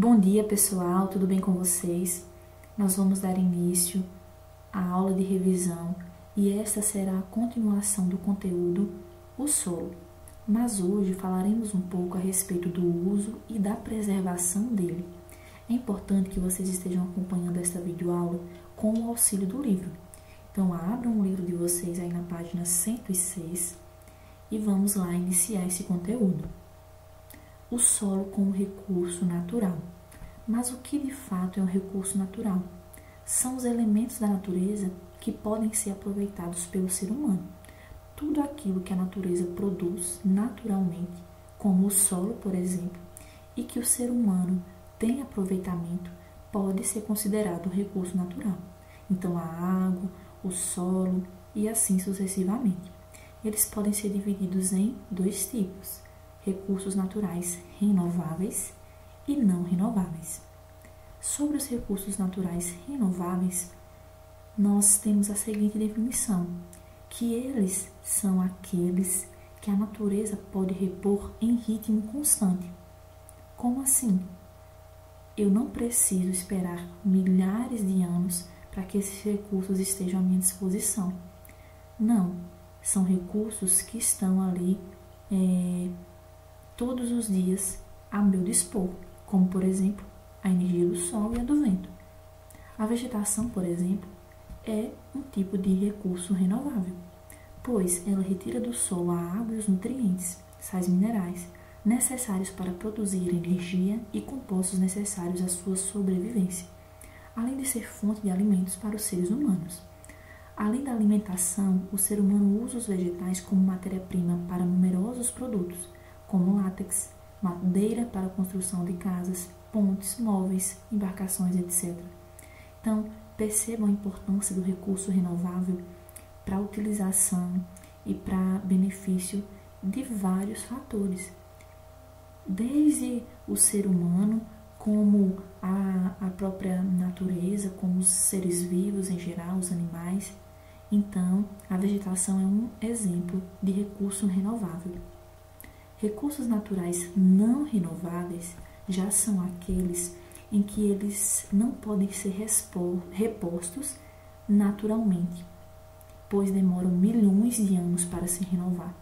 Bom dia, pessoal, tudo bem com vocês? Nós vamos dar início à aula de revisão e esta será a continuação do conteúdo, o solo. Mas hoje falaremos um pouco a respeito do uso e da preservação dele. É importante que vocês estejam acompanhando esta videoaula com o auxílio do livro. Então, abram o livro de vocês aí na página 106 e vamos lá iniciar esse conteúdo. O solo como recurso natural. Mas o que de fato é um recurso natural? São os elementos da natureza que podem ser aproveitados pelo ser humano. Tudo aquilo que a natureza produz naturalmente, como o solo, por exemplo, e que o ser humano tem aproveitamento, pode ser considerado um recurso natural. Então, a água, o solo e assim sucessivamente. Eles podem ser divididos em dois tipos: recursos naturais renováveis e não renováveis. Sobre os recursos naturais renováveis, nós temos a seguinte definição, que eles são aqueles que a natureza pode repor em ritmo constante. Como assim? Eu não preciso esperar milhares de anos para que esses recursos estejam à minha disposição. Não, são recursos que estão ali todos os dias a meu dispor, como, por exemplo, a energia do sol e a do vento. A vegetação, por exemplo, é um tipo de recurso renovável, pois ela retira do solo a água e os nutrientes, sais minerais, necessários para produzir energia e compostos necessários à sua sobrevivência, além de ser fonte de alimentos para os seres humanos. Além da alimentação, o ser humano usa os vegetais como matéria-prima para numerosos produtos, como látex, madeira para a construção de casas, pontes, móveis, embarcações, etc. Então, percebam a importância do recurso renovável para a utilização e para benefício de vários fatores, desde o ser humano, como a própria natureza, como os seres vivos em geral, os animais. Então, a vegetação é um exemplo de recurso renovável. Recursos naturais não renováveis já são aqueles em que eles não podem ser repostos naturalmente, pois demoram milhões de anos para se renovar.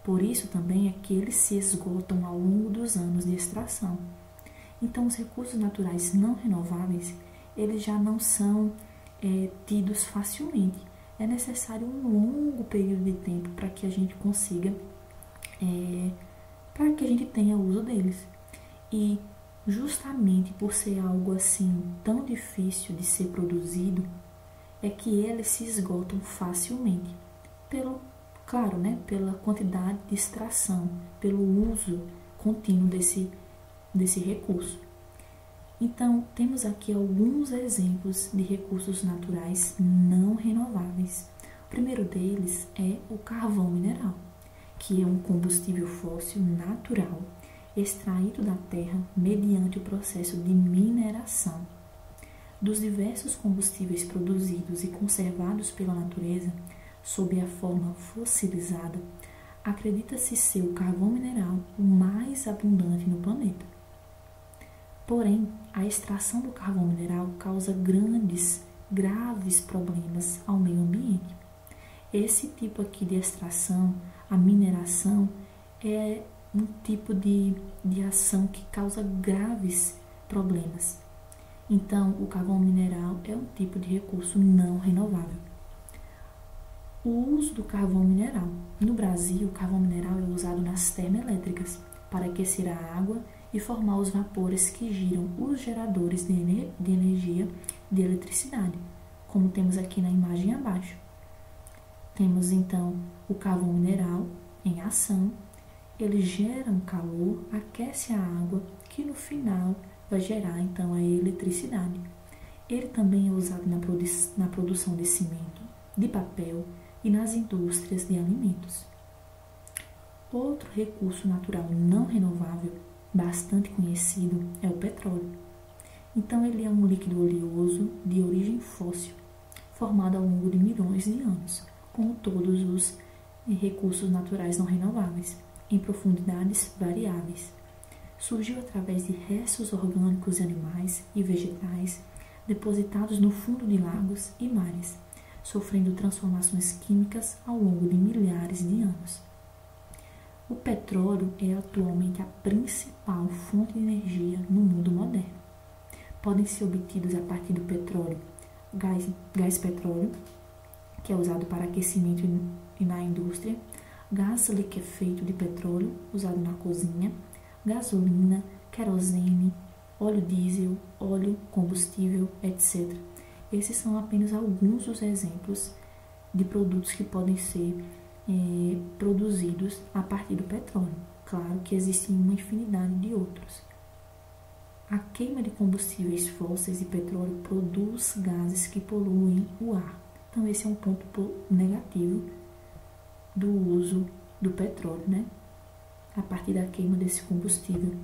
Por isso também é que eles se esgotam ao longo dos anos de extração. Então, os recursos naturais não renováveis, eles já não são tidos facilmente. É necessário um longo período de tempo para que a gente consiga, para que a gente tenha uso deles. E justamente por ser algo assim tão difícil de ser produzido, é que eles se esgotam facilmente, pela quantidade de extração, pelo uso contínuo desse recurso. Então, temos aqui alguns exemplos de recursos naturais não renováveis. O primeiro deles é o carvão mineral, que é um combustível fóssil natural extraído da terra mediante o processo de mineração. Dos diversos combustíveis produzidos e conservados pela natureza sob a forma fossilizada, acredita-se ser o carvão mineral o mais abundante no planeta. Porém, a extração do carvão mineral causa graves problemas ao meio ambiente. Esse tipo aqui de extração, a mineração, é um tipo de ação que causa graves problemas. Então, o carvão mineral é um tipo de recurso não renovável. O uso do carvão mineral. No Brasil, o carvão mineral é usado nas termoelétricas para aquecer a água e formar os vapores que giram os geradores de energia de eletricidade, como temos aqui na imagem abaixo. Temos então o carvão mineral em ação. Ele gera um calor, aquece a água, que no final vai gerar então a eletricidade. Ele também é usado na produção de cimento, de papel e nas indústrias de alimentos. Outro recurso natural não renovável, bastante conhecido, é o petróleo. Então, ele é um líquido oleoso de origem fóssil, formado ao longo de milhões de anos, como todos os recursos naturais não renováveis, em profundidades variáveis. surgiu através de restos orgânicos de animais e vegetais depositados no fundo de lagos e mares, sofrendo transformações químicas ao longo de milhares de anos. O petróleo é atualmente a principal fonte de energia no mundo moderno. Podem ser obtidos a partir do petróleo, gás petróleo, que é usado para aquecimento e na indústria, gás liquefeito de petróleo, usado na cozinha, gasolina, querosene, óleo diesel, óleo combustível, etc. Esses são apenas alguns dos exemplos de produtos que podem ser produzidos a partir do petróleo. Claro que existem uma infinidade de outros. A queima de combustíveis fósseis e petróleo produz gases que poluem o ar. Então, esse é um ponto negativo do uso do petróleo, né? A partir da queima desse combustível.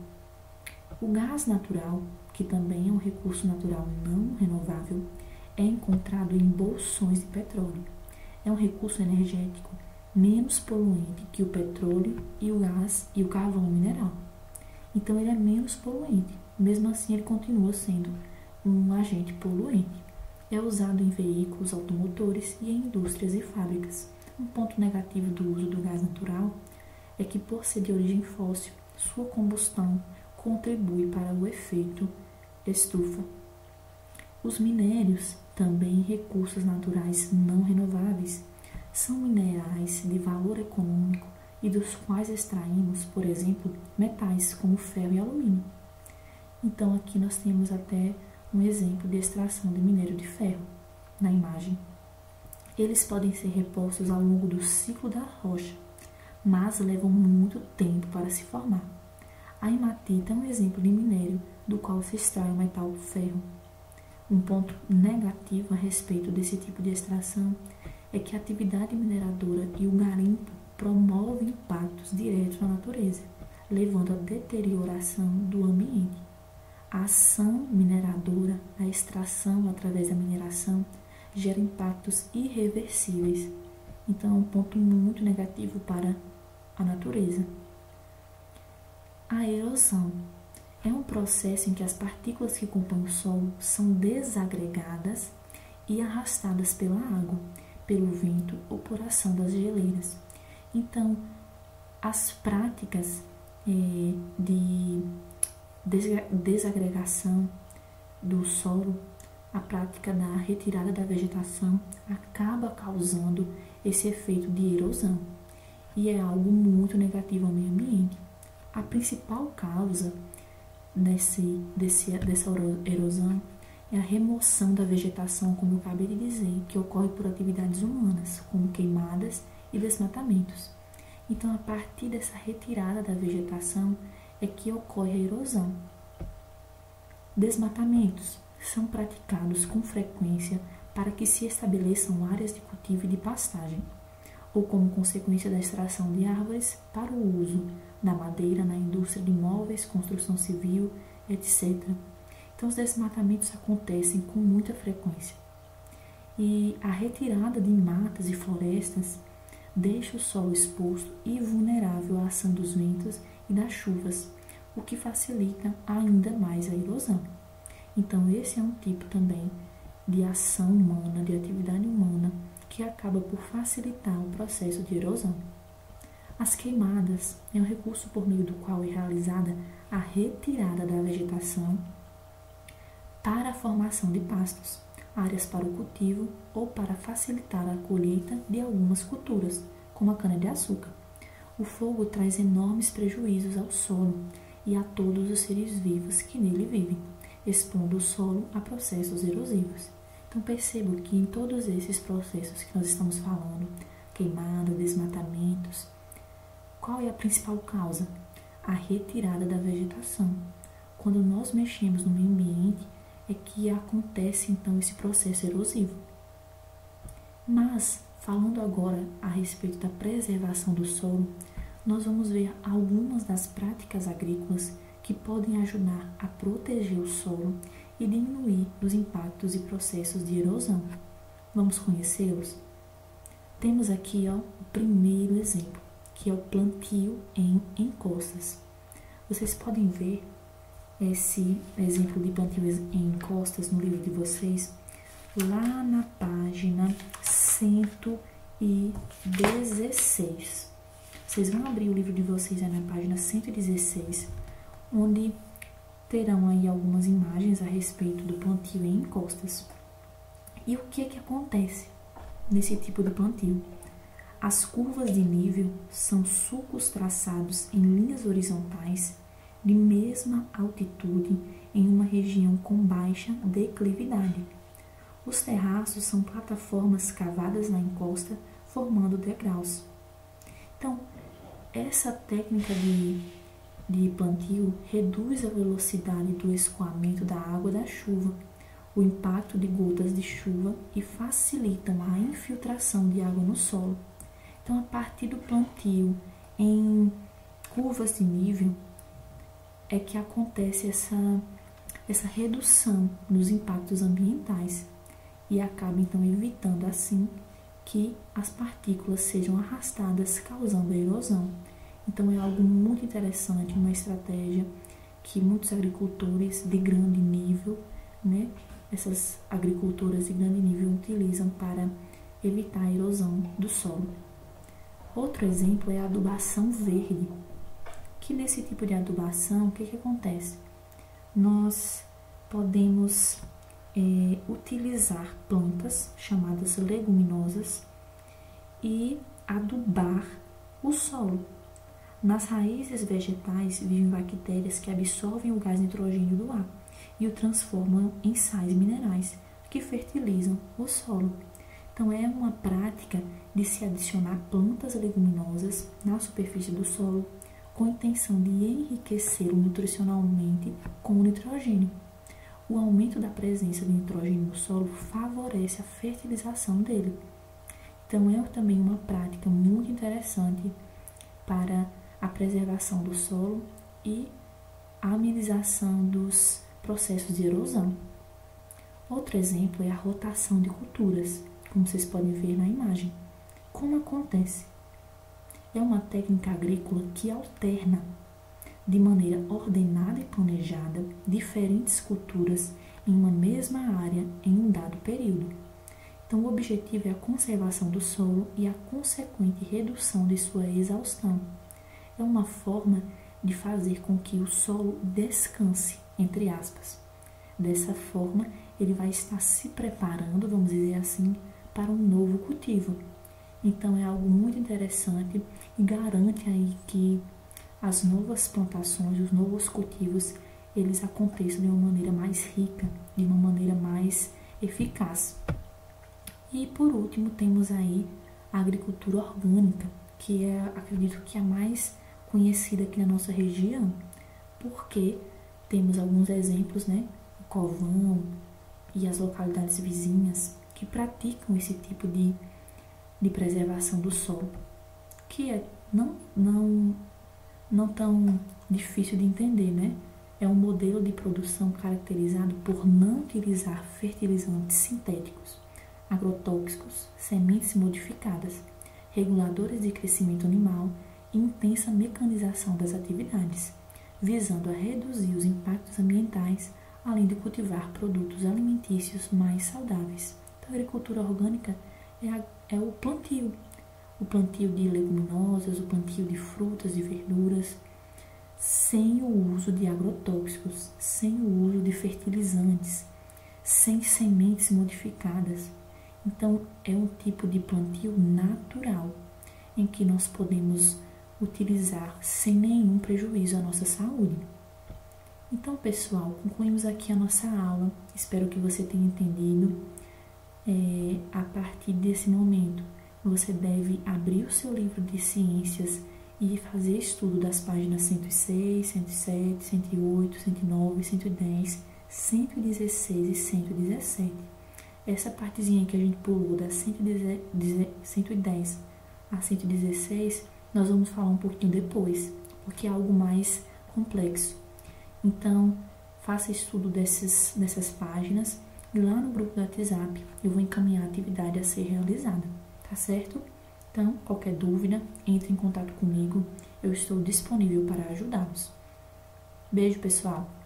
O gás natural, que também é um recurso natural não renovável, é encontrado em bolsões de petróleo. É um recurso energético menos poluente que o petróleo e o gás e o carvão mineral. Então, ele é menos poluente. Mesmo assim, ele continua sendo um agente poluente. É usado em veículos automotores e em indústrias e fábricas. Um ponto negativo do uso do gás natural é que, por ser de origem fóssil, sua combustão contribui para o efeito estufa. Os minérios, também recursos naturais não renováveis, são minerais de valor econômico e dos quais extraímos, por exemplo, metais como ferro e alumínio. Então, aqui nós temos até um exemplo de extração de minério de ferro na imagem. Eles podem ser repostos ao longo do ciclo da rocha, mas levam muito tempo para se formar. A hematita é um exemplo de minério do qual se extrai o metal ferro. Um ponto negativo a respeito desse tipo de extração é que a atividade mineradora e o garimpo promovem impactos diretos na natureza, levando à deterioração do ambiente. A ação mineradora, a extração através da mineração, gera impactos irreversíveis. Então, é um ponto muito negativo para a natureza. A erosão é um processo em que as partículas que compõem o solo são desagregadas e arrastadas pela água, pelo vento ou por ação das geleiras. Então, as práticas de desagregação do solo, a prática da retirada da vegetação, acaba causando esse efeito de erosão e é algo muito negativo ao meio ambiente. A principal causa dessa erosão é a remoção da vegetação, como eu acabei de dizer, que ocorre por atividades humanas, como queimadas e desmatamentos. Então, a partir dessa retirada da vegetação é que ocorre a erosão. Desmatamentos são praticados com frequência para que se estabeleçam áreas de cultivo e de pastagem, ou como consequência da extração de árvores para o uso da madeira na indústria de móveis, construção civil, etc. Então, os desmatamentos acontecem com muita frequência. E a retirada de matas e florestas deixa o solo exposto e vulnerável à ação dos ventos e das chuvas, o que facilita ainda mais a erosão. Então, esse é um tipo também de ação humana, de atividade humana, que acaba por facilitar o processo de erosão. As queimadas é um recurso por meio do qual é realizada a retirada da vegetação para a formação de pastos, áreas para o cultivo ou para facilitar a colheita de algumas culturas, como a cana-de-açúcar. O fogo traz enormes prejuízos ao solo e a todos os seres vivos que nele vivem, expondo o solo a processos erosivos. Então, percebo que em todos esses processos que nós estamos falando, queimada, desmatamentos, qual é a principal causa? A retirada da vegetação. Quando nós mexemos no meio ambiente, é que acontece então esse processo erosivo. Mas, falando agora a respeito da preservação do solo, nós vamos ver algumas das práticas agrícolas que podem ajudar a proteger o solo e diminuir os impactos e processos de erosão. Vamos conhecê-los? Temos aqui o primeiro exemplo, que é o plantio em encostas. Vocês podem ver esse exemplo de plantio em encostas no livro de vocês, lá na página 116. Vocês vão abrir o livro de vocês aí na página 116, onde terão aí algumas imagens a respeito do plantio em encostas. E o que acontece nesse tipo de plantio? As curvas de nível são sulcos traçados em linhas horizontais de mesma altitude em uma região com baixa declividade. Os terraços são plataformas cavadas na encosta, formando degraus. Então, essa técnica de plantio reduz a velocidade do escoamento da água da chuva, o impacto de gotas de chuva e facilitam a infiltração de água no solo. Então, a partir do plantio em curvas de nível, é que acontece essa redução nos impactos ambientais e acaba, então, evitando, assim, que as partículas sejam arrastadas, causando a erosão. Então, é algo muito interessante, uma estratégia que muitos agricultores de grande nível, né, essas agricultoras de grande nível utilizam para evitar a erosão do solo. Outro exemplo é a adubação verde, que nesse tipo de adubação, o que acontece? Nós podemos utilizar plantas chamadas leguminosas e adubar o solo. Nas raízes vegetais vivem bactérias que absorvem o gás nitrogênio do ar e o transformam em sais minerais que fertilizam o solo. Então, é uma prática de se adicionar plantas leguminosas na superfície do solo com a intenção de enriquecê-lo nutricionalmente com o nitrogênio. O aumento da presença de nitrogênio no solo favorece a fertilização dele. Então, é também uma prática muito interessante para a preservação do solo e a amenização dos processos de erosão. Outro exemplo é a rotação de culturas, como vocês podem ver na imagem. Como acontece? É uma técnica agrícola que alterna de maneira ordenada e planejada diferentes culturas em uma mesma área em um dado período. Então, o objetivo é a conservação do solo e a consequente redução de sua exaustão. É uma forma de fazer com que o solo descanse, entre aspas. Dessa forma, ele vai estar se preparando, vamos dizer assim, para um novo cultivo. Então, é algo muito interessante e garante aí que as novas plantações, os novos cultivos, eles aconteçam de uma maneira mais rica, de uma maneira mais eficaz. E, por último, temos aí a agricultura orgânica, que acredito que é a mais conhecida aqui na nossa região, porque temos alguns exemplos, né? O Covão e as localidades vizinhas que praticam esse tipo de preservação do solo, que é não tão difícil de entender, né? É um modelo de produção caracterizado por não utilizar fertilizantes sintéticos, agrotóxicos, sementes modificadas, reguladores de crescimento animal e intensa mecanização das atividades, visando a reduzir os impactos ambientais, além de cultivar produtos alimentícios mais saudáveis. Então, a agricultura orgânica é o plantio de leguminosas, o plantio de frutas e verduras, sem o uso de agrotóxicos, sem o uso de fertilizantes, sem sementes modificadas. Então, é um tipo de plantio natural, em que nós podemos utilizar sem nenhum prejuízo à nossa saúde. Então, pessoal, concluímos aqui a nossa aula. Espero que você tenha entendido. A partir desse momento, você deve abrir o seu livro de ciências e fazer estudo das páginas 106, 107, 108, 109, 110, 116 e 117. Essa partezinha que a gente pulou das 110 a 116, nós vamos falar um pouquinho depois, porque é algo mais complexo. Então, faça estudo dessas páginas e lá no grupo do WhatsApp eu vou encaminhar a atividade a ser realizada, tá certo? Então, qualquer dúvida, entre em contato comigo, eu estou disponível para ajudá-los. Beijo, pessoal!